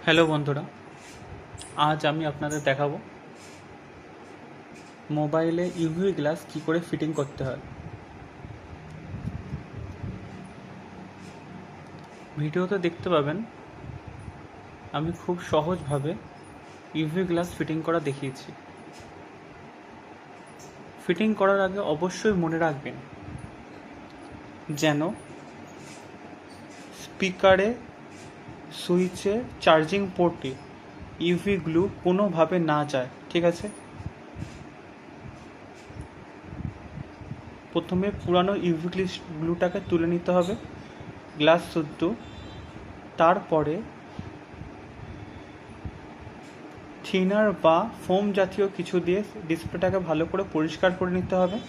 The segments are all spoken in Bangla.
হ্যালো বন্ধুরা, আজ আমি আপনাদের দেখাবো মোবাইলে ইউভি গ্লাস কী করে ফিটিং করতে হয়। ভিডিওতে দেখতে পাবেন আমি খুব সহজভাবে ইউভি গ্লাস ফিটিং করা দেখিয়েছি। ফিটিং করার আগে অবশ্যই মনে রাখবেন যেন স্পিকারে, সুইচে, চার্জিং পোর্টে ইউভি গ্লু কোনোভাবে না যায়, ঠিক আছে? প্রথমে পুরানো ইউভি গ্লুটাকে তুলে নিতে হবে গ্লাস শুদ্ধ। তারপরে থিনার বা ফোম জাতীয় কিছু দিয়ে ডিসপ্লেটাকে ভালো করে পরিষ্কার করে নিতে হবে।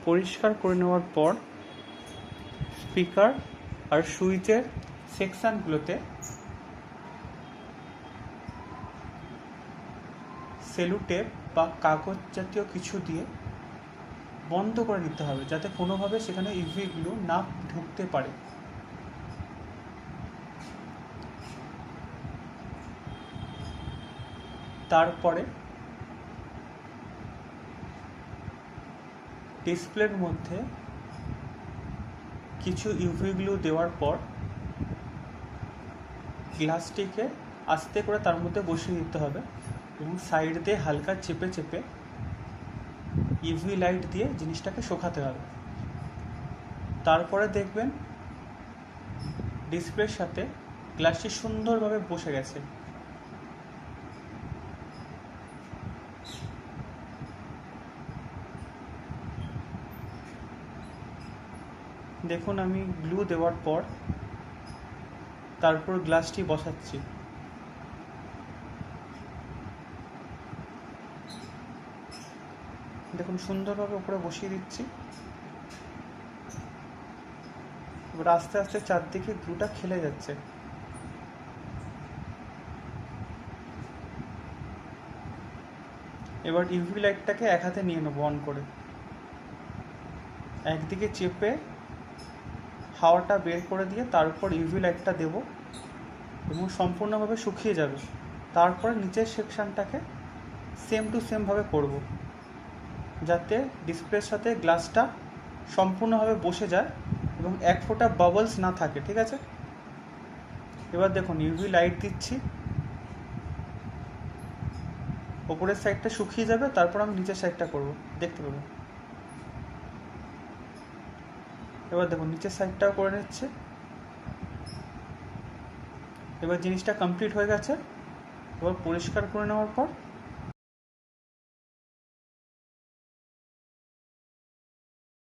পরিষ্কার করে নেওয়ার পর স্পিকার আর সুইচের সেকশানগুলোতে সেলুটেপ বা কাগজ জাতীয় কিছু দিয়ে বন্ধ করে নিতে হবে, যাতে কোনোভাবে সেখানে ইউভি গ্লু না ঢুকতে পারে। তারপরে ডিসপ্লের মধ্যে কিছু ইউভি গ্লু দেওয়ার পর গ্লাসটিকে আস্তে করে তার মধ্যে বসিয়ে দিতে হবে এবং সাইড দিয়ে হালকা চেপে চেপে ইউভি লাইট দিয়ে জিনিসটাকে শুকাতে হবে। তারপরে দেখবেন ডিসপ্লের সাথে গ্লাসটি সুন্দরভাবে বসে গেছে। দেখুন আমি গ্লু দেওয়ার পর তারপর গ্লাসটি বসাচ্ছি। দেখুন সুন্দরভাবে উপরে বসিয়ে দিচ্ছি। এবার আস্তে আস্তে চারদিকে গ্লুটা খেলে যাচ্ছে। এবার ইউভি লাইটটাকে এক হাতে নিয়ে নেবো অন করে, একদিকে চেপে হাওয়াটা বের করে দিয়ে তার উপর ইউভি লাইটটা দেবো এবং সম্পূর্ণভাবে শুকিয়ে যাবে। তারপরে নিচের সেকশানটাকে সেম টু সেমভাবে করব, যাতে ডিসপ্লের সাথে গ্লাসটা সম্পূর্ণভাবে বসে যায় এবং এক ফোঁটা বাবলস না থাকে, ঠিক আছে? এবার দেখুন ইউভি লাইট দিচ্ছি, ওপরের সাইডটা শুকিয়ে যাবে, তারপর আমি নিচের সাইডটা করব, দেখতে পাবেন। এবার দেখুন নিচের সাইডটাও করে নিচ্ছে। এবার জিনিসটা কমপ্লিট হয়ে গেছে। এবার পরিষ্কার করে নেওয়ার পর